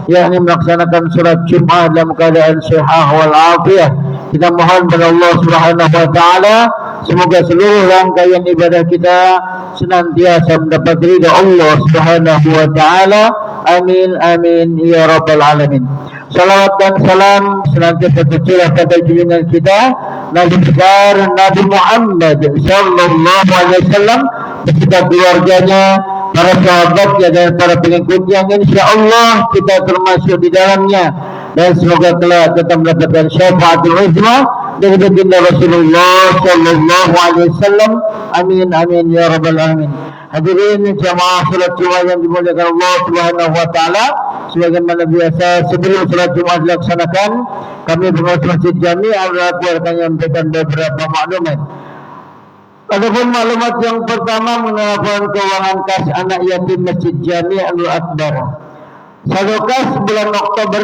yakni melaksanakan sholat Jumat dalam keadaan sehat walafiat. Kita mohon kepada Allah Subhanahu wa taala semoga seluruh rangkaian ibadah kita senantiasa mendapat ridha Allah Subhanahu wa taala. Amin amin ya rabbal alamin. Salawat dan salam senantiasa tercurah pada junjungan kita Nabi besar Nabi Muhammad sallallahu alaihi wasallam beserta keluarganya, para sahabatnya dan para pengikutnya, insyaallah kita termasuk di dalamnya, dan semoga kelak kita mendapatkan syafaatul uzma dari baginda Rasulullah sallallahu alaihi wasallam. Amin amin ya rabbal alamin. Hadirin jamaah salat Jumat yang dimuliakan Allah Subhanahu wa taala, sebagaimana biasa sebelum salat Jumat dilaksanakan, kami pengurus Masjid Jami adalah akan menyampaikan beberapa maklumat. Adapun maklumat yang pertama mengenai keuangan kas anak yatim Masjid Jami Al Akbar. Saldo kas bulan Oktober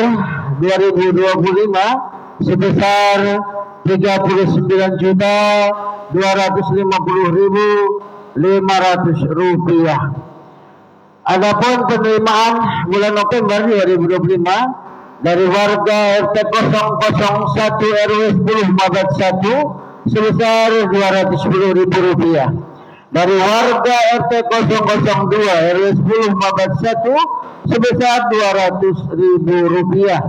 2025 sebesar 39.250.500 rupiah. Adapun penerimaan bulan November 2025 dari warga RT 001 RW 10 Mabat 1 sebesar 210.000 rupiah. Dari warga RT 002 RW 10 Mabat 1 sebesar 200.000 rupiah.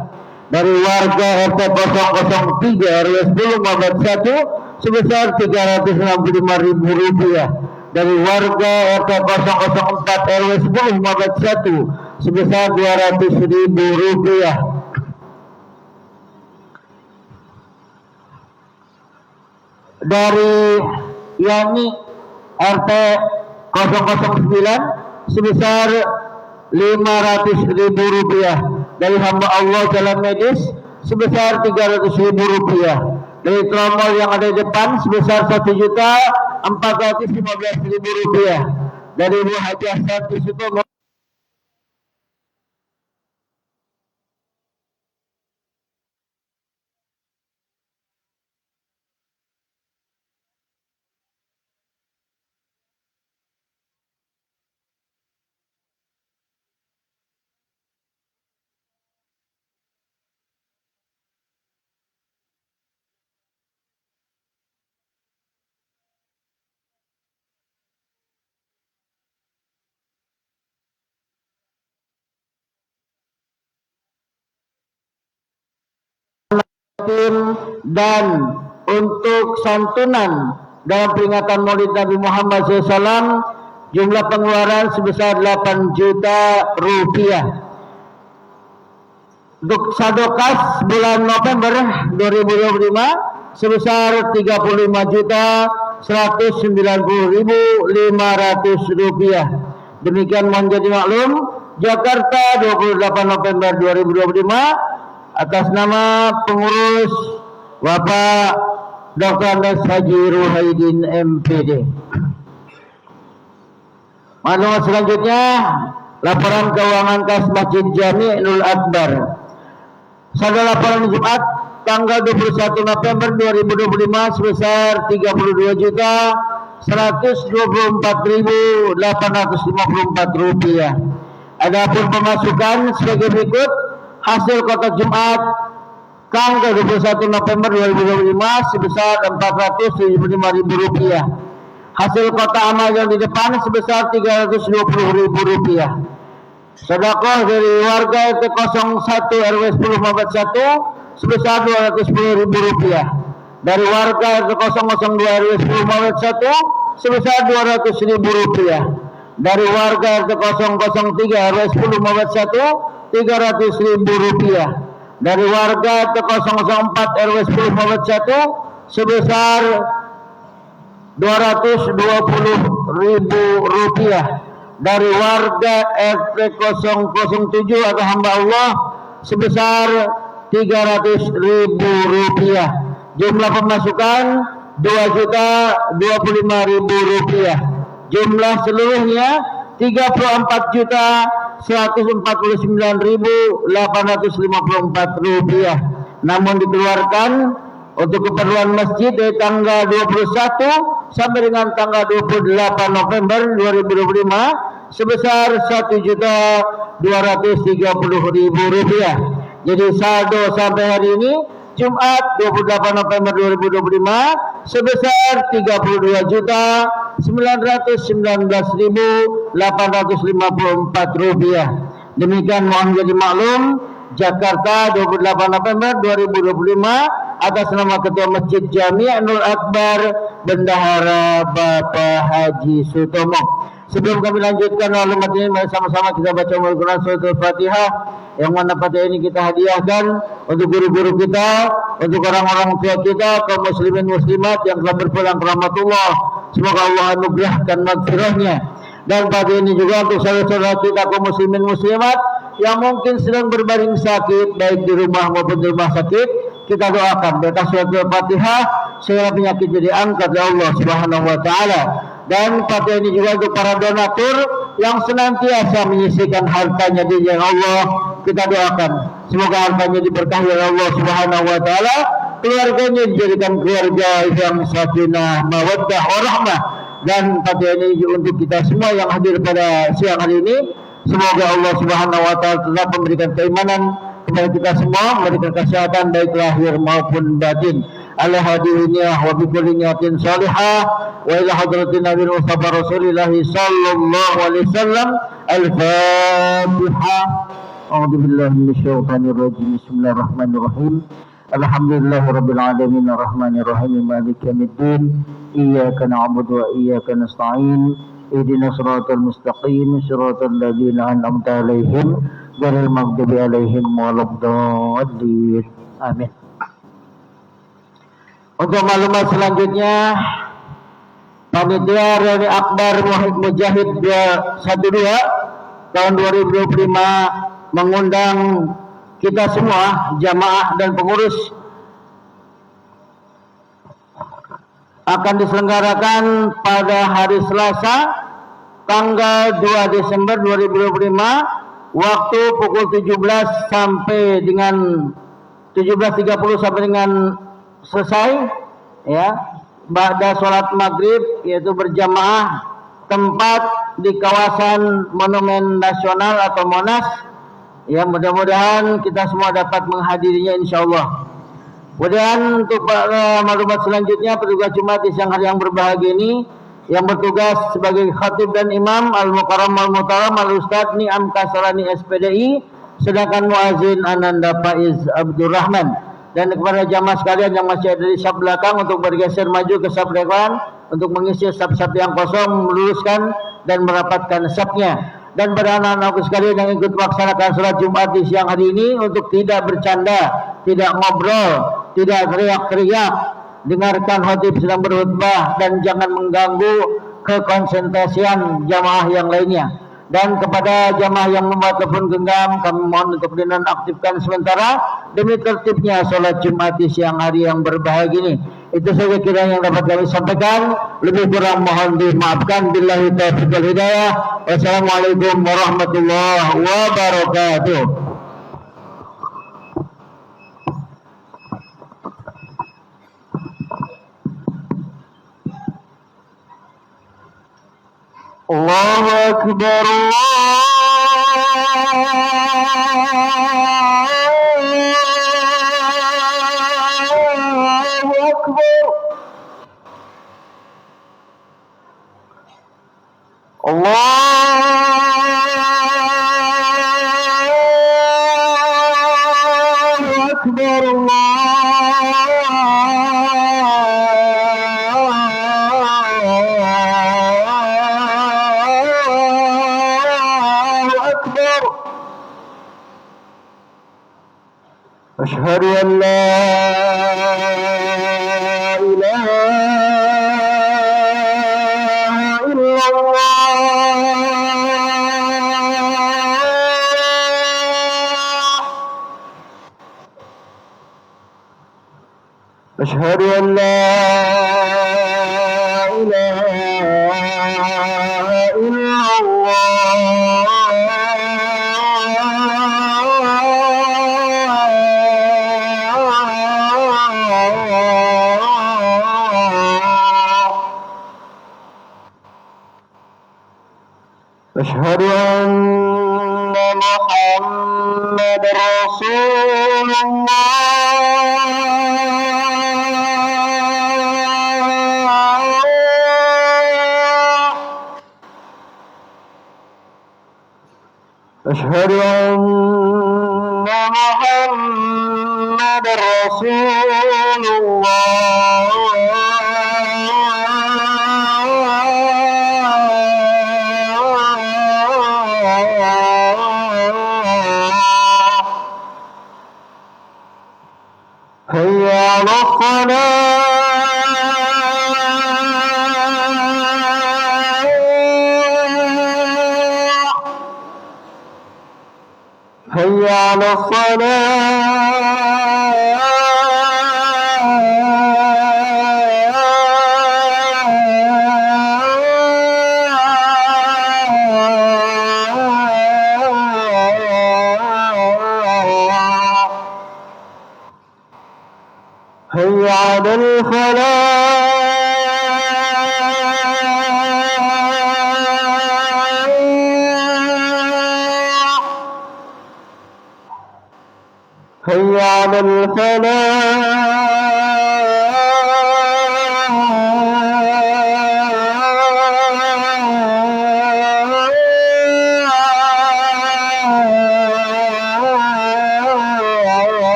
Dari warga RT 003 RW 10 Mabat 1 sebesar 365.000 rupiah. Dari warga RT 004 RW 10 Mabat 1 sebesar 200.000 rupiah. Dari yakni RT 009 sebesar 500.000 rupiah. Dari hamba Allah jalan medis sebesar 300.000 rupiah. Dari tromol yang ada di depan sebesar 1.415.000 rupiah. Dari Ibu Hajah Santi Sutomo dan untuk santunan dalam peringatan Maulid Nabi Muhammad SAW jumlah pengeluaran sebesar 8 juta rupiah. Untuk saldo kas bulan November 2025 sebesar 35.190.500 rupiah. Demikian mohon jadi maklum. Jakarta 28 November 2025 atas nama pengurus Bapak Dr. Andes Haji Ruhaidin MPD. Maklumat selanjutnya, laporan keuangan kas Masjid Jami Nul Akbar. Saldo laporan Jumat tanggal 21 November 2025 sebesar 32.124.854 rupiah. Adapun pemasukan sebagai berikut: hasil kotak Jumat tanggal 21 November 2025 sebesar 475.000 rupiah. Hasil kotak amal yang di depan sebesar 320.000 rupiah. Sedekah dari warga RT 01 RW 10 Mabat 1 sebesar 210.000 rupiah. Dari warga RT 002 RW 10 Mabat 1 sebesar 200.000 rupiah. Dari warga RT 003 RW 10 Mabat 1 300.000 rupiah. Dari warga RT 004 RW 10 Mabat 1 sebesar 220.000 rupiah. Dari warga RT 007 atau hamba Allah sebesar 300.000 rupiah. Jumlah pemasukan 2.025.000 rupiah. Jumlah seluruhnya 34.149.854 rupiah. Namun dikeluarkan untuk keperluan masjid dari tanggal 21 sampai dengan tanggal 28 November 2025 sebesar Rp1.230.000. Jadi saldo sampai hari ini Jumat 28 November 2025 sebesar Rp3.219.854. Demikian mohon jadi maklum, Jakarta 28 November 2025 atas nama Ketua Masjid Jami Anur Akbar Bendahara Bapak Haji Sutomo. Sebelum kami lanjutkan maklumat ini, mari sama-sama kita baca Al-Quran Surat Al-Fatihah yang mana pada ini kita hadiahkan untuk guru-guru kita, untuk orang-orang tua kita, kaum muslimin muslimat yang telah berpulang ke rahmatullah. Semoga Allah anugerahkan maghfirahnya. Dan pada ini juga untuk saudara-saudara kita kaum muslimin muslimat yang mungkin sedang berbaring sakit baik di rumah maupun di rumah sakit, kita doakan berkat surat Al-Fatihah segala penyakit jadi angkat oleh Allah Subhanahu wa taala. Dan pada ini juga untuk para donatur yang senantiasa menyisihkan hartanya di jalan Allah, kita doakan semoga hartanya diberkahi oleh Allah Subhanahu wa taala, keluarganya dijadikan keluarga yang sakinah mawaddah warahmah. Dan pada ini untuk kita semua yang hadir pada siang hari ini, semoga Allah Subhanahu wa taala tetap memberikan keimanan kepada kita semua, memberikan kesehatan baik lahir maupun batin. Ala hadiniyah wa bi kulli niyatin salihah wa ila hadratin Nabi Mustafa Rasulillah sallallahu alaihi wasallam. Al-Fatihah. A'udzu billahi minasyaitonir rajim. Bismillahirrahmanirrahim. Alhamdulillahirabbil alamin arrahmanir rahim maliki yaumiddin. Iyyaka na'budu wa iyyaka nasta'in. Ihdinas siratal mustaqim siratal ladzina an'amta 'alaihim ghairil maghdubi 'alaihim waladdallin. Amin. Untuk maklumat selanjutnya, panitia Reuni Akbar Mujahid 212 tahun 2025 mengundang kita semua jamaah dan pengurus akan diselenggarakan pada hari Selasa tanggal 2 Desember 2025 waktu pukul 17 sampai dengan 17.30 sampai dengan selesai ya, ba'da sholat maghrib, yaitu berjamaah, tempat di kawasan Monumen Nasional atau Monas ya. Mudah-mudahan kita semua dapat menghadirinya insyaallah. Kemudian untuk maklumat selanjutnya, petugas Jumat di siang hari yang berbahagia ini yang bertugas sebagai khatib dan imam Al-Mukarram Al-Muhtaram Al-Ustadz Ni'am Kasarani SPDI, sedangkan muazin Ananda Faiz Abdurrahman. Dan kepada jamaah sekalian yang masih ada di saf belakang untuk bergeser maju ke saf depan untuk mengisi saf-saf yang kosong, meluruskan dan merapatkan safnya. Dan pada anak-anakku sekalian yang ikut melaksanakan sholat Jumat di siang hari ini untuk tidak bercanda, tidak ngobrol, tidak teriak-teriak, dengarkan khatib sedang berkhutbah dan jangan mengganggu kekonsentrasian jamaah yang lainnya. Dan kepada jamaah yang membawa telepon genggam, kami mohon untuk dinonaktifkan sementara demi tertibnya sholat Jumat di siang hari yang berbahagia ini. Itu saja kira yang dapat kami sampaikan. Lebih kurang mohon dimaafkan. Billahi taufiq wal hidayah. Wassalamualaikum warahmatullahi wabarakatuh. Allahu Akbar, Allahu Akbar, Allahu Akbar, Asyhadu an la ilaha illallah. Asyhadu an la ilaha illallah. أشهد رسول الله أشهد أن محمد رسول الله هيا على الصلاة هيا على الصلاة هيا على الفلاح هيا على الفلاح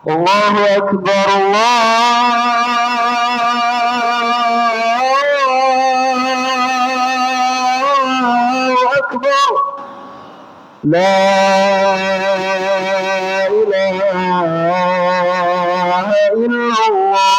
الله أكبر الله أكبر لا إله إلا الله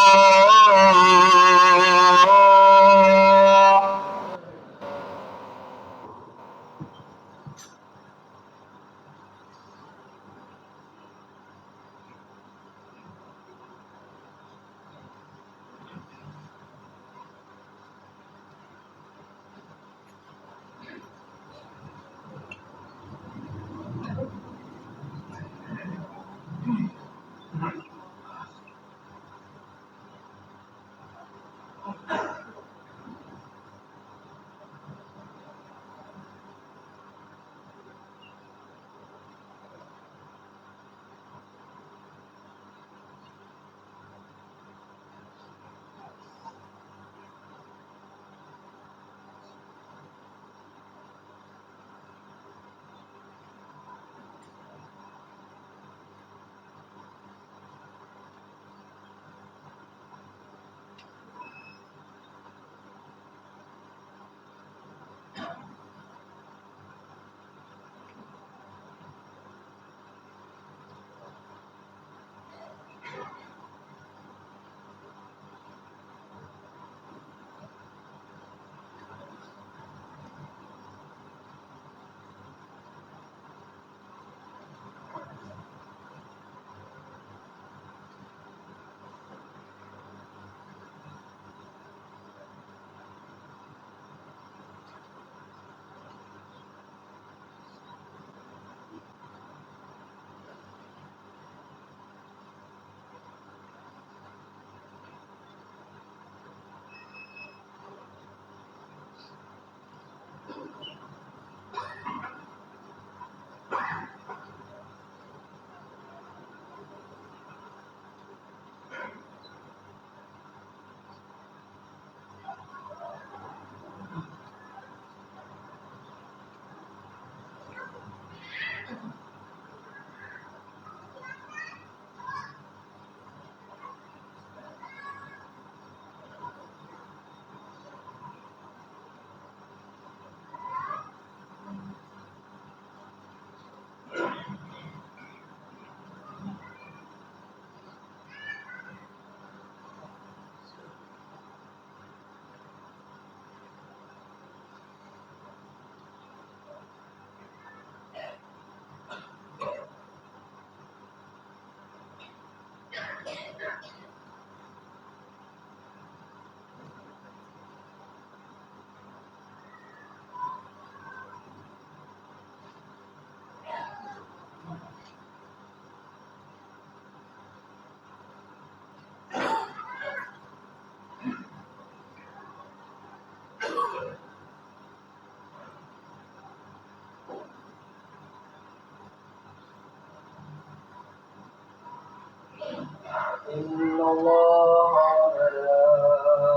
إن الله وملائكته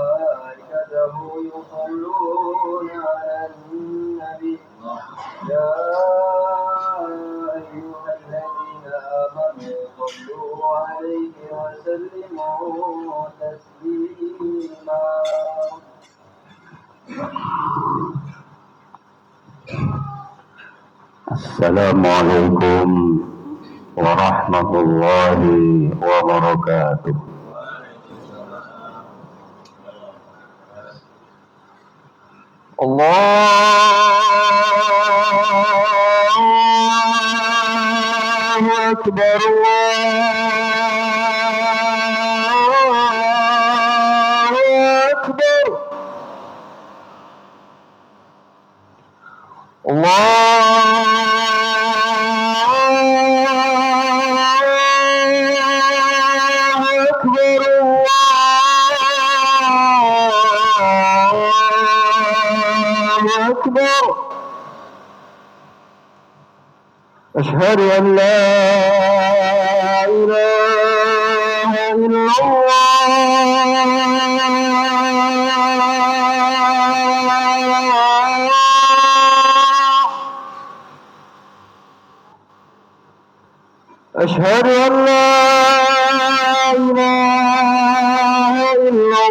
يصلون على النبي يا أيها الذين آمنوا صلوا عليه وسلموا تسليما. Assalamualaikum warahmatullahi wabarakatuh. Allahu Akbar, Allahu Akbar, أشهد أن لا إله إلا الله. أشهد أن لا إله إلا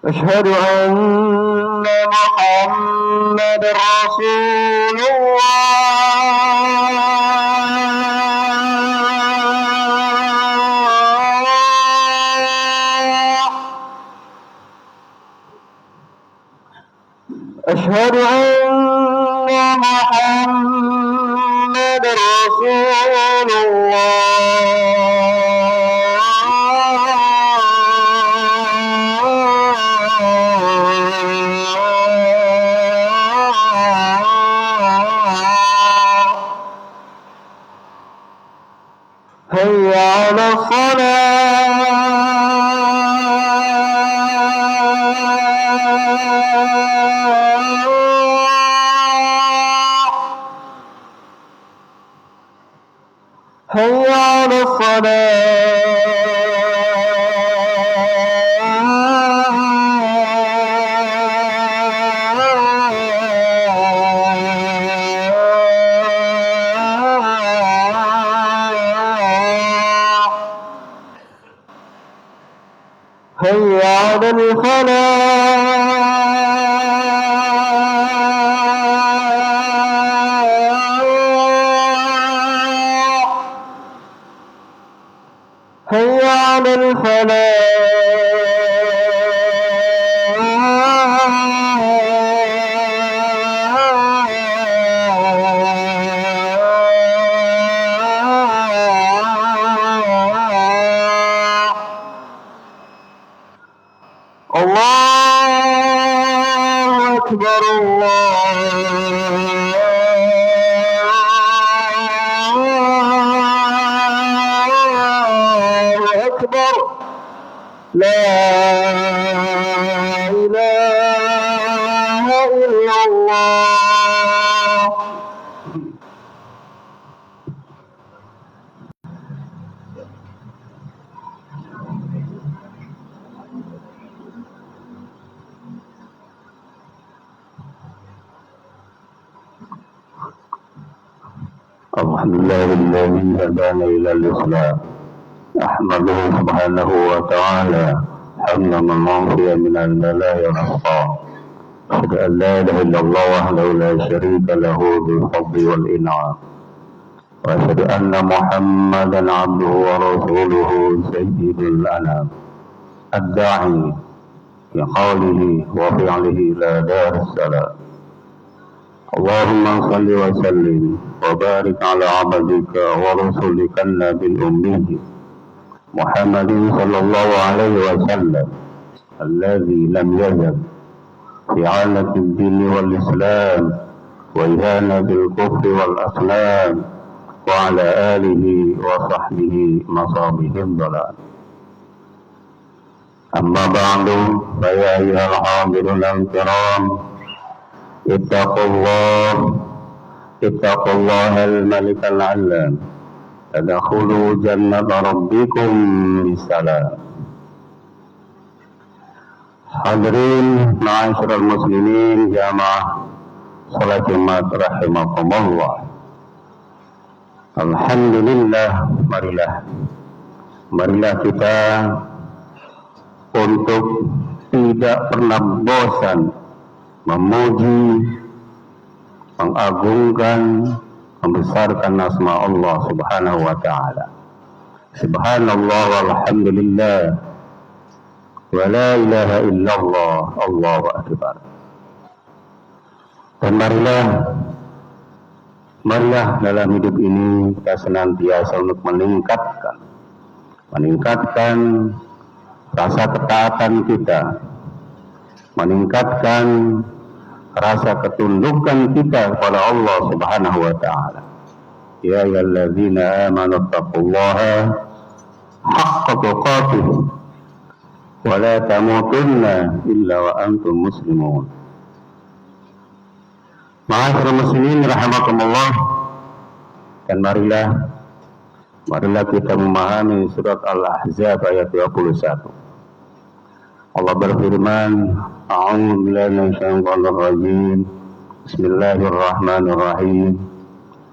أشهد أن محمد رسول الله. أشهد أن محمد رسول حي على الصلاة، حي على حي على الفلاح، حي على الفلاح. الله أكبر، الله أكبر، لا إله إلا الله. الحمد لله الذي هدانا إلى الإسلام، أحمده سبحانه وتعالى حمدا منفيا من البلاء والأخطاء. أشهد أن لا إله إلا الله وحده لا شريك له بالفضل والإنعام، وأشهد أن محمدا عبده ورسوله سيد الأنام، الداعي بقوله وفعله إلى دار السلام. اللهم صل وسلم وبارك على عبدك ورسولك النبي الأمي محمد صلى الله عليه وسلم، الذي لم يزل في عالة الدين والإسلام وإهانة بالكفر والأصنام وعلى آله وصحبه مصابيح الضلال. أما بعد فيا أيها الحاضرون الكرام اتقوا الله الملك العلام تدخلوا جنة ربكم بسلام. Hadirin ma'asyiral muslimin jamaah salat Jumat rahimakumullah. Alhamdulillah, marilah kita untuk tidak pernah bosan memuji, mengagungkan, membesarkan nama Allah Subhanahu wa taala. Subhanallah walhamdulillah wa la ilaha illallah, Allahu akbar. Dan marilah dalam hidup ini kita senantiasa untuk meningkatkan rasa ketaatan kita, meningkatkan rasa ketundukan kita kepada Allah Subhanahu wa taala. Ya ayyuhallazina amanu taqullaha haqqa tuqatih wa la tamutunna illa wa antum muslimun. Ma'asyiral muslimin rahimakumullah, dan marilah kita memahami surat Al-Ahzab ayat 21. Allah berfirman, A'udzu billahi minasyaitonir rajim. Bismillahirrahmanirrahim.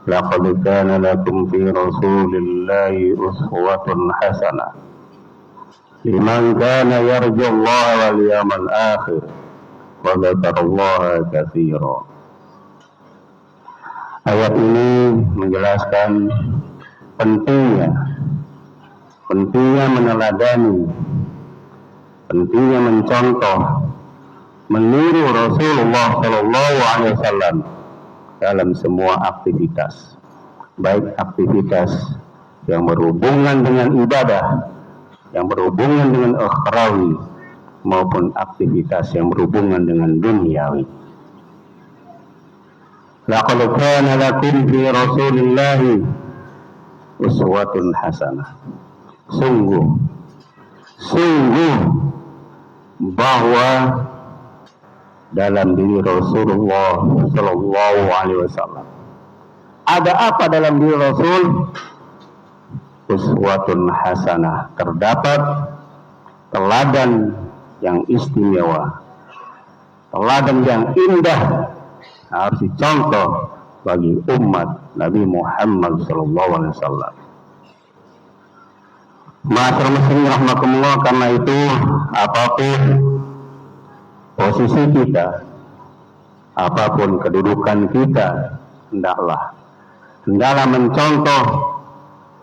Laqad kana lakum fi Rasulillahi uswatun hasanah liman kana yarjullaha wal yawmal akhir wa dzakarallaha katsiran. Ayat ini menjelaskan pentingnya meneladani, pentingnya mencontoh, meniru Rasulullah Shallallahu Alaihi Wasallam dalam semua aktivitas, baik aktivitas yang berhubungan dengan ibadah, yang berhubungan dengan akhrawi, maupun aktivitas yang berhubungan dengan duniawi. Laqad kana lakum fi Rasulillahi uswatun hasanah. Sungguh bahwa dalam diri Rasulullah Sallallahu Alaihi Wasallam ada apa dalam diri Rasul? Uswatun hasanah, terdapat teladan yang istimewa, teladan yang indah, harus dicontoh bagi umat Nabi Muhammad Sallallahu Alaihi Wasallam. Ma'asyiral muslimin rahimakumullah, karena itu apapun posisi kita, apapun kedudukan kita, hendaklah mencontoh,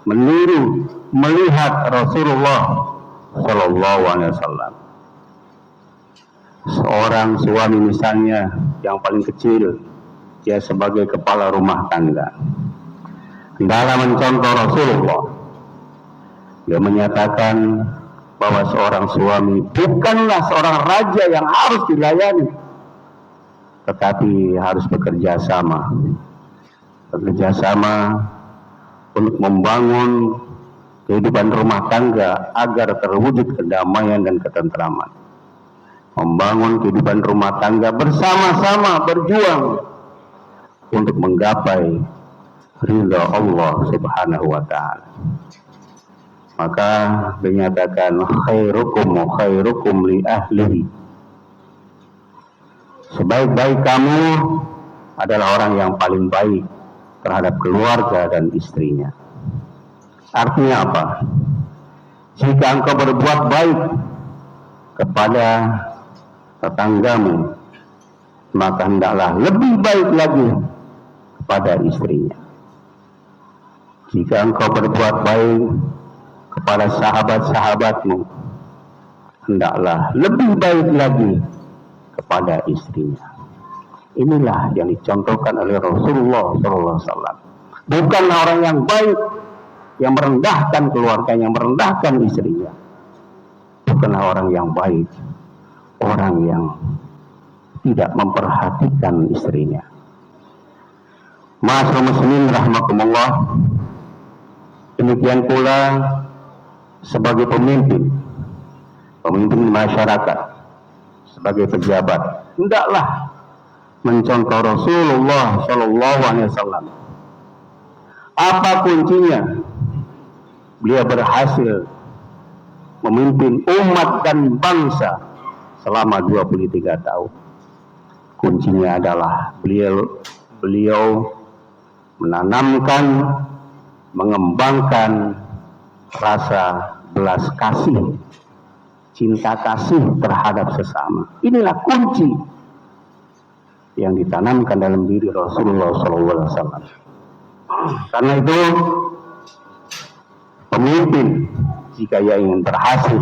meniru, melihat Rasulullah Sallallahu Alaihi Wasallam. Seorang suami misalnya yang paling kecil, dia sebagai kepala rumah tangga, hendaklah mencontoh Rasulullah. Dia menyatakan bahwa seorang suami bukanlah seorang raja yang harus dilayani, tetapi harus bekerja sama untuk membangun kehidupan rumah tangga agar terwujud kedamaian dan ketentraman. Membangun kehidupan rumah tangga bersama-sama, berjuang untuk menggapai ridha Allah Subhanahu wa taala. Maka dinyatakan khairukum li ahlihi. Sebaik-baik kamu adalah orang yang paling baik terhadap keluarga dan istrinya. Artinya apa? Jika engkau berbuat baik kepada tetanggamu, maka hendaklah lebih baik lagi kepada istrinya. Jika engkau berbuat baik kepada sahabat-sahabatmu, hendaklah lebih baik lagi kepada istrinya. Inilah yang dicontohkan oleh Rasulullah SAW. Bukanlah orang yang baik, yang merendahkan keluarganya, yang merendahkan istrinya. Bukanlah orang yang baik, orang yang tidak memperhatikan istrinya. Ma'asyiral muslimin rahimakumullah, Demikian pula sebagai pemimpin masyarakat, sebagai pejabat, hendaklah mencontoh Rasulullah Shallallahu Alaihi Wasallam. Apa kuncinya? Beliau berhasil memimpin umat dan bangsa selama 23 tahun. Kuncinya adalah beliau menanamkan, mengembangkan rasa belas kasih, cinta kasih terhadap sesama. Inilah kunci yang ditanamkan dalam diri Rasulullah SAW. Karena itu, pemimpin jika ia ingin berhasil,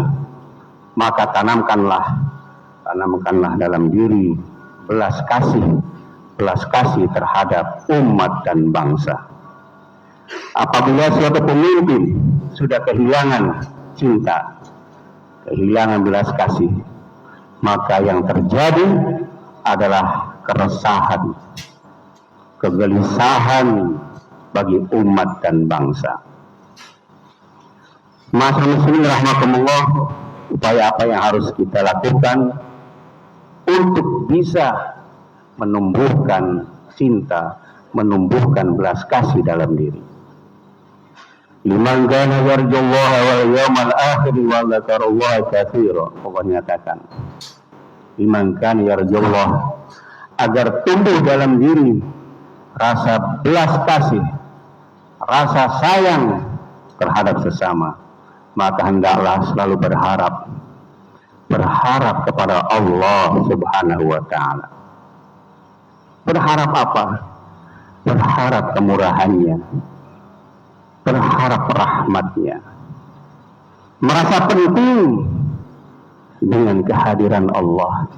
maka tanamkanlah dalam diri belas kasih terhadap umat dan bangsa. Apabila suatu pemimpin sudah kehilangan cinta, kehilangan belas kasih, maka yang terjadi adalah keresahan, kegelisahan bagi umat dan bangsa. Masyaallah muslimin rahimakumullah, upaya apa yang harus kita lakukan untuk bisa menumbuhkan cinta, menumbuhkan belas kasih dalam diri. Liman kana yarjullaha wal yawmal akhir wa dzakarallaha katsira. Allah nyatakan, liman kana yarjullah, agar tumbuh dalam diri rasa belas kasih, rasa sayang terhadap sesama, maka hendaklah selalu berharap kepada Allah Subhanahu wa Ta'ala. Berharap apa? Berharap kemurahannya, berharap rahmatnya, merasa penting dengan kehadiran Allah,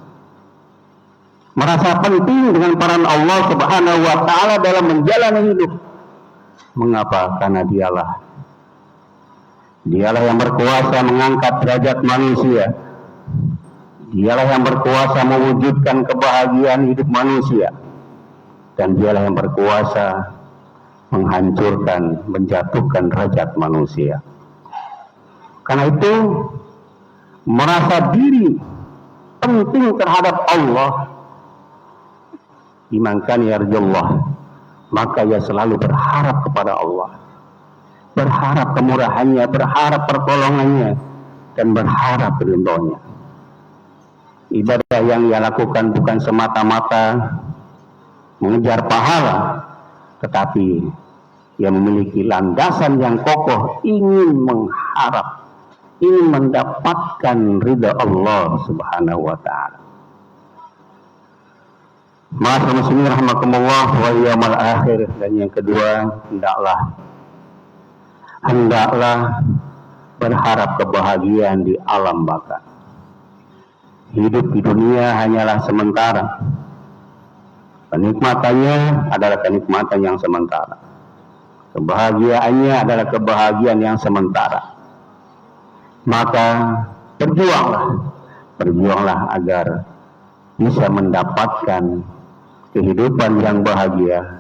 merasa penting dengan peran Allah Subhanahu wa Ta'ala dalam menjalani hidup. Mengapa? Karena dialah yang berkuasa mengangkat derajat manusia, dialah yang berkuasa mewujudkan kebahagiaan hidup manusia, dan dialah yang berkuasa menghancurkan, menjatuhkan derajat manusia. Karena itu, merasa diri penting terhadap Allah, dimankan yarjullah, maka ia selalu berharap kepada Allah, berharap kemurahannya, berharap pertolongannya, dan berharap ridhonya. Ibadah yang ia lakukan bukan semata-mata mengejar pahala, tetapi ia memiliki landasan yang kokoh, ingin mengharap, ingin mendapatkan ridha Allah Subhanahu wa Ta'ala. Ma'asyiral muslimin rahimakumullah wal yawmal akhir. Dan yang kedua, hendaklah berharap kebahagiaan di alam baka. Hidup di dunia hanyalah sementara. Kenikmatannya adalah kenikmatan yang sementara. Kebahagiaannya adalah kebahagiaan yang sementara. Maka berjuanglah agar bisa mendapatkan kehidupan yang bahagia,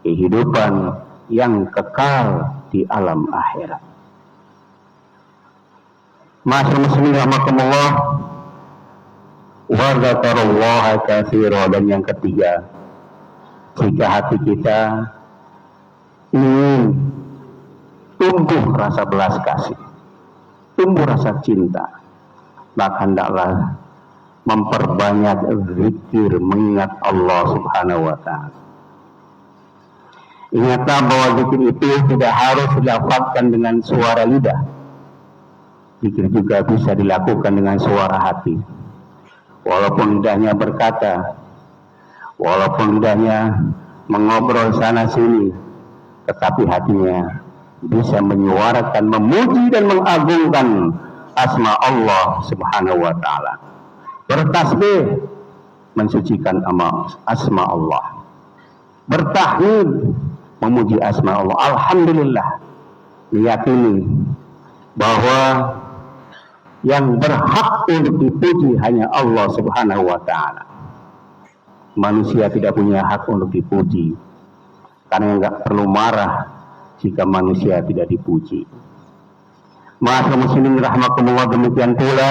kehidupan yang kekal di alam akhirat. Masyaallah muslimin rahimakumullah, wa dzakarallaha katsira. Dan yang ketiga, jika hati kita ingin tumbuh rasa belas kasih, tumbuh rasa cinta, maka hendaklah memperbanyak zikir, mengingat Allah Subhanahu wa Ta'ala. Ingatlah bahwa zikir itu tidak harus dilafazkan dengan suara lidah. Zikir juga bisa dilakukan dengan suara hati. Walaupun lidahnya berkata, walaupun lidahnya mengobrol sana sini, tetapi hatinya bisa menyuarakan, memuji dan mengagungkan asma Allah Subhanahu wa Ta'ala. Bertasbih, mensucikan asma Allah. Bertahmid, memuji asma Allah. Alhamdulillah, meyakini bahwa yang berhak untuk dipuji hanya Allah Subhanahu wa Ta'ala. Manusia tidak punya hak untuk dipuji, karena nggak perlu marah, jika manusia tidak dipuji. Ma'asyiral muslimin rahimakumullah, demikian pula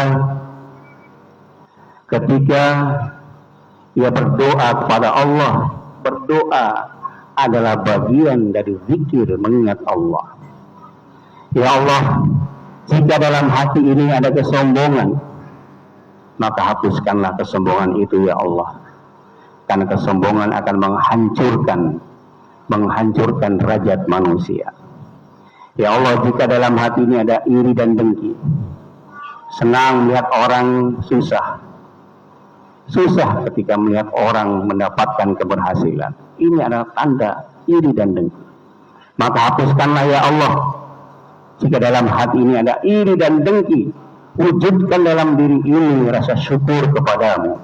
ketika ia berdoa kepada Allah. Berdoa adalah bagian dari zikir mengingat Allah. Ya Allah, jika dalam hati ini ada kesombongan, maka hapuskanlah kesombongan itu ya Allah. Karena kesombongan akan menghancurkan derajat manusia. Ya Allah, jika dalam hati ini ada iri dan dengki, senang melihat orang susah ketika melihat orang mendapatkan keberhasilan, ini adalah tanda iri dan dengki. Maka hapuskanlah ya Allah. Jika dalam hati ini ada iri dan dengki, wujudkan dalam diri ini rasa syukur kepadamu.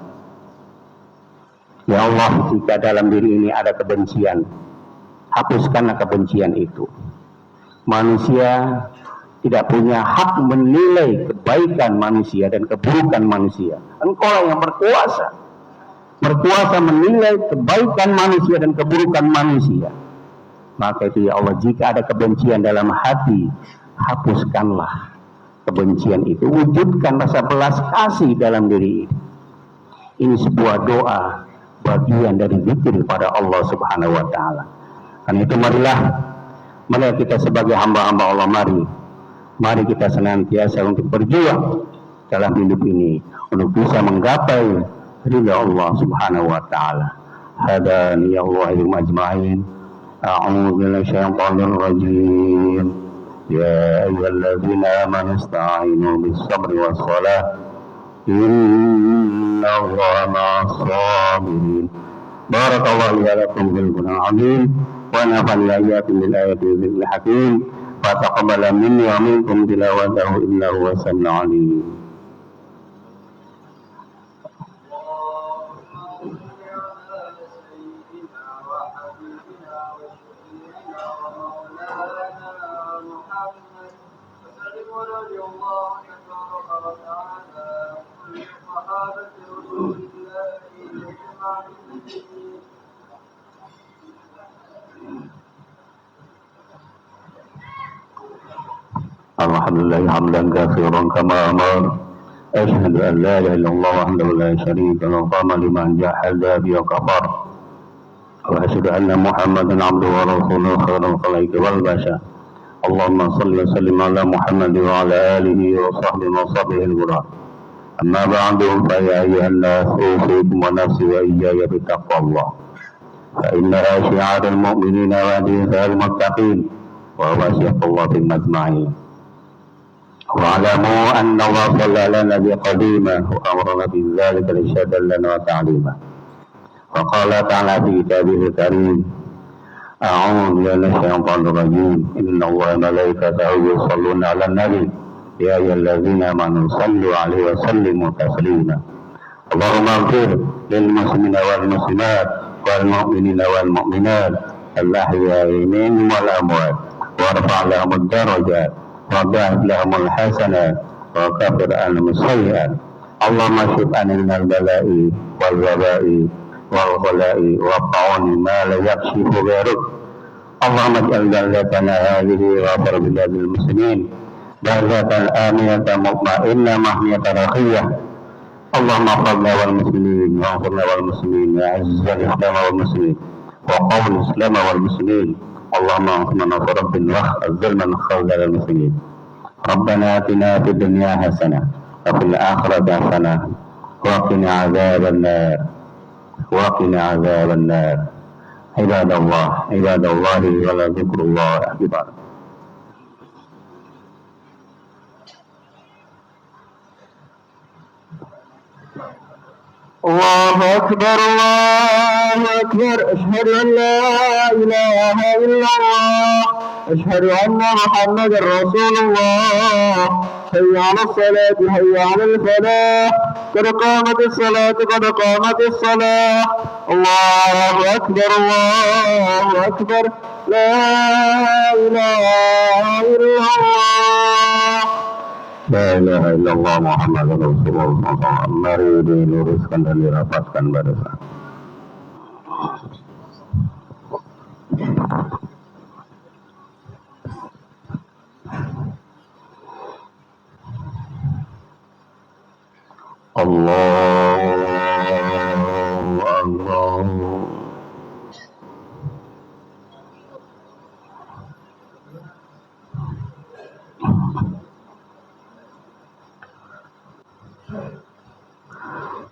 Ya Allah, jika dalam diri ini ada kebencian, hapuskanlah kebencian itu. Manusia tidak punya hak menilai kebaikan manusia dan keburukan manusia. Engkaulah yang berkuasa menilai kebaikan manusia dan keburukan manusia. Maka itu ya Allah, jika ada kebencian dalam hati, hapuskanlah kebencian itu, wujudkan rasa belas kasih dalam diri ini. Ini sebuah doa, bagian dari zikir pada Allah Subhanahu wa taala. Karena itu marilah kita sebagai hamba-hamba Allah, mari kita senantiasa untuk berjuang dalam hidup ini untuk bisa menggapai ridha Allah Subhanahu wa taala. Hadani Allah ajma'in. A'udzu billahi syaitanir rajim. Ya ayyuhalladzina amanu ista'inu bis-sabri was-salah. Inna Allaha ma'as sabirin. Barakallahu li wa lakum fil Qur'anil 'azim wa nafa'ani bil ayati wa dhikril hakim. Fa taqabbala minni wa minkum tilawatahu innahu was-sami'ul 'alim. Alhamdulillah hamdan katsiran kama amar. Asyhadu an la ilaha illallah wahdahu la syarika lahu wa liman jahada bi kafar. Wa asyhadu anna Muhammadan abduhu wa rasuluhu khairul khalaiqi wal bashar. Allahumma shalli wa sallim ala Muhammad wa ala alihi wa sahbihi al-ghurra. Amma ba'du, fa ya ayyuhan nas usikum wa nafsi wa iyaya bi taqwallah. Fa innaha syi'arul mu'minina wa dinul muttaqin wa wasiyatullah bil majma'in. واعلموا أن الله صلى على النبي قديما وأمرنا بذلك إرشادا لنا وتعليما. وقال تعالى في كتابه الكريم: أعوذ بالله من الشيطان الرجيم. إن الله وملائكته يصلون على النبي يا أيها الذين آمنوا صلوا عليه وسلموا تسليما. اللهم اغفر للمسلمين والمسلمات والمؤمنين والمؤمنات الأحياء منهم والأموات وارفع لهم الدرجات وضاعف لهم الحسنات وكفر عنهم السيئات. اللهم اشف عنا البلاء والوباء والغلاء والطاعون ما لا يكشف غيرك. اللهم اجعل بلدتنا هذه غافر بلاد المسلمين بلدة آمنة مطمئنة محمية رخية. اللهم اغفرنا والمسلمين واغفرنا والمسلمين واعز الإسلام والمسلمين وقوم الإسلام والمسلمين. اللهم انصرنا نصر رب واخذل من خذل المسلمين. ربنا آتنا في الدنيا حسنة وفي الآخرة حسنة وقنا عذاب النار عباد الله ولذكر الله أكبر. الله أكبر الله أكبر. أشهد أن لا إله إلا الله. أشهد أن محمدا رسول الله. حي على الصلاة حي على الفلاح. قد قامت الصلاة قد قامت الصلاة. الله أكبر الله أكبر. لا إله إلا الله. La ilaha illallah Muhammad Rasulullah. Mari diluruskan dan dirapatkan barisan. Allahu Akbar.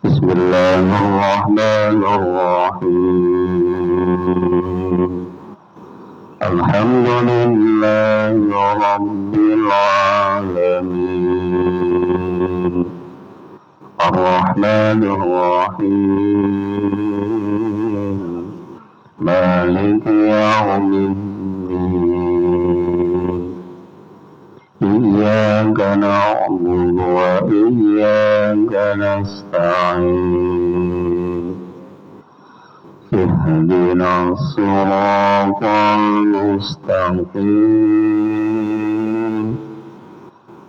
Bismillahirrahmanirrahim. Alhamdulillahi Rabbil Alamin. Ar-Rahmanir-Rahim. Maliki Yawmiddin. Iyyaka na'budu wa iyyaka nasta'in. Ihdinas siratal mustaqim.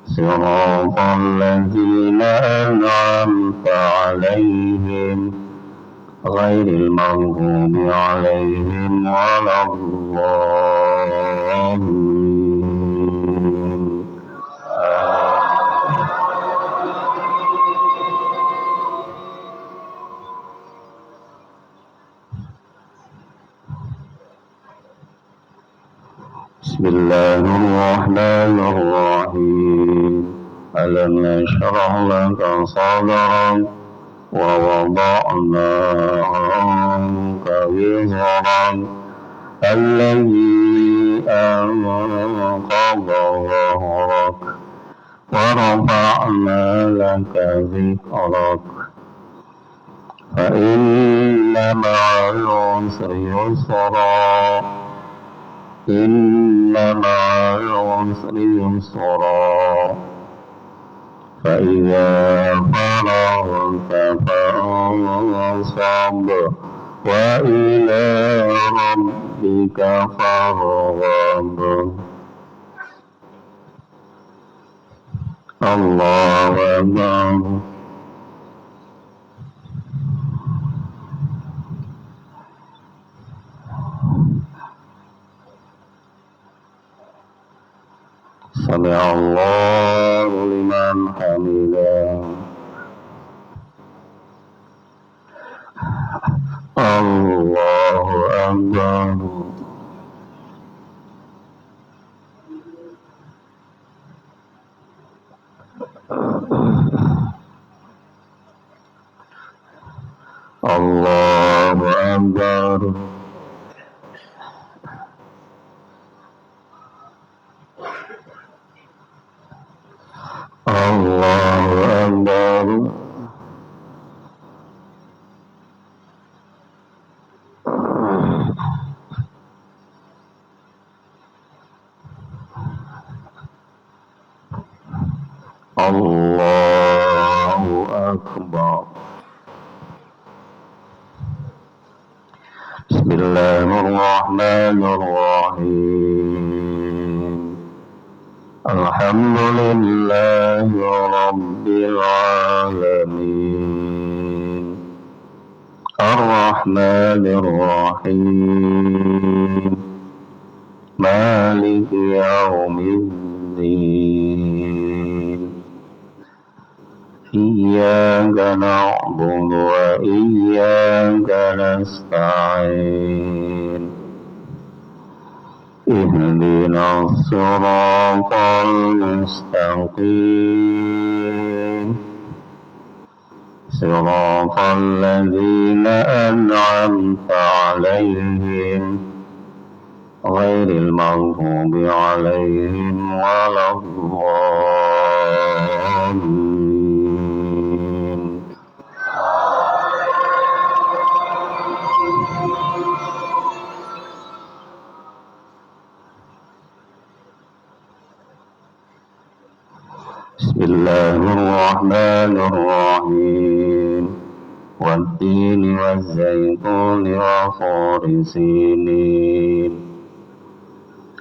Siratal ladzina an'amta 'alaihim ghairil maghdubi 'alaihim waladdallin. Bismillahirrahmanirrahim. Alam nashrah laka sadrak wa wada'na 'anka wizrak alladhi anqadha dhahrak wa rafa'na laka dhikrak fa inna ma'al 'usri yusra. Inna ma'al 'usri yusra. Fa'idha faragta fansab wa ila rabbika farghab. Allahu Akbar. Sami'allahu liman hamidah. Allahu Akbar. Allahu Akbar. Allahu Akbar. Allahu Akbar. Bismillahirrahmanirrahim. Alhamdulillahi Rabbil Alamin. Ar-Rahmanir-Rahim. Maliki Yawmiddin. Iyyaka na'budu wa iyyaka nasta'in. Ihdinas siratal mustaqim. Siratal ladzina an'amta 'alaihim ghairil maghdubi 'alaihim waladdallin. Bismillahirrahmanirrahim. Wat-tini waz-zaytuni wa turi sinin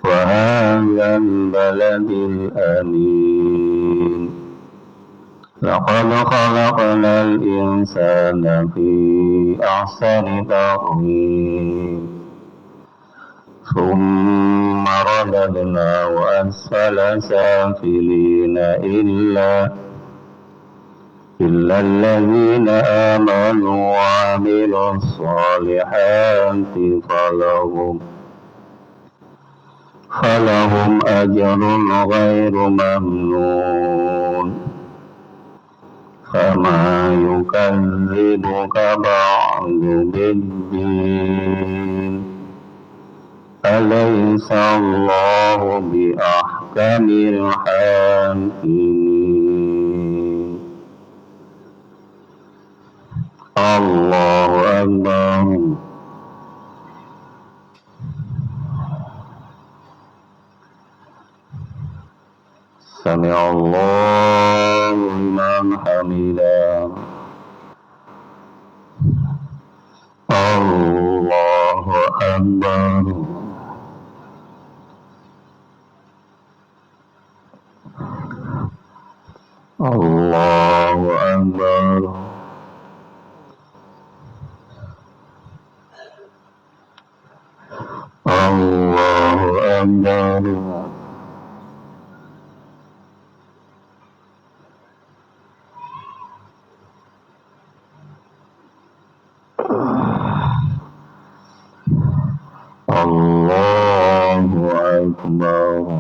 wa hadzal baladil amin. Laqad khalaqnal insana fi ahsani taqwim. ثم رددناه أسفل سافلين إلا الذين آمنوا وعملوا الصالحات فلهم أجر غير ممنون فما يكذبك بعد بالدين أليس الله بأحكم الحاكمين الله أكبر سمع الله لمن حمده الله أكبر الله أكبر الله أكبر الله أكبر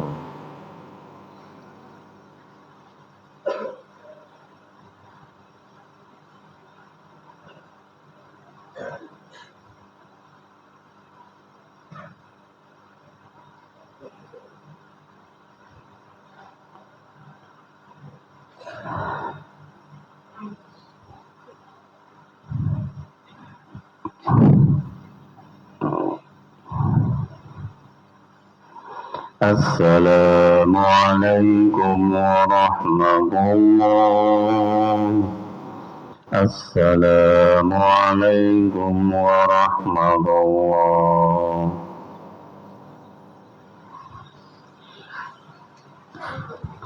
السلام عليكم ورحمة الله السلام عليكم ورحمة الله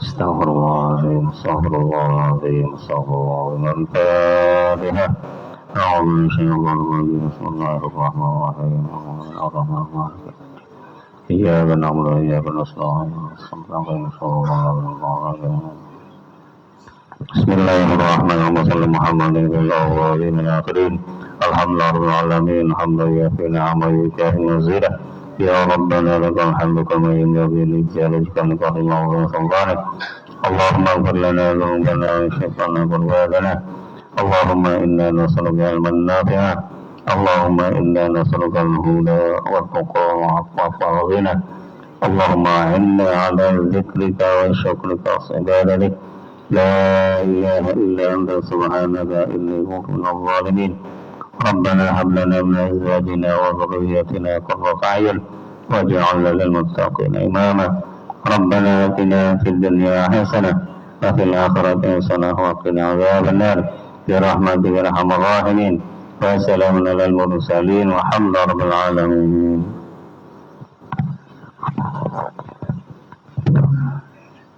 استغفر الله العظيم استغفر الله العظيم استغفر الله الفاتحة أعوذ بالله من الشيطان الرجيم بسم الله الرحمن الرحيم الرحمن الرحيم إياك نعبد وإياك نستعين بسم الله الرحمن الرحيم وصلى محمد الله عليه من الآخرين الحمد لله رب العالمين حمدا يكفي نعمه ويكافئ مزيدا يا ربنا لك الحمد كما ينبغي لجلالك ولقدر الله وسلطانك اللهم اغفر لنا ذنوبنا وشفعنا قرباتنا اللهم إنا نسألك علما نافعا اللهم إنا نسألك الهدى والتقى والعفاف والغنى اللهم أعنا على ذكرك وشكرك وعبادتك لا إله إلا أنت سبحانك إني كنت من الظالمين ربنا هب لنا من أزواجنا وذرياتنا قرة أعين واجعلنا للمتقين إماما ربنا آتنا في الدنيا حسنة وفي الآخرة حسنة وقنا عذاب النار برحمتك يا أرحم الراحمين وسلام على المرسلين والحمد لله رب العالمين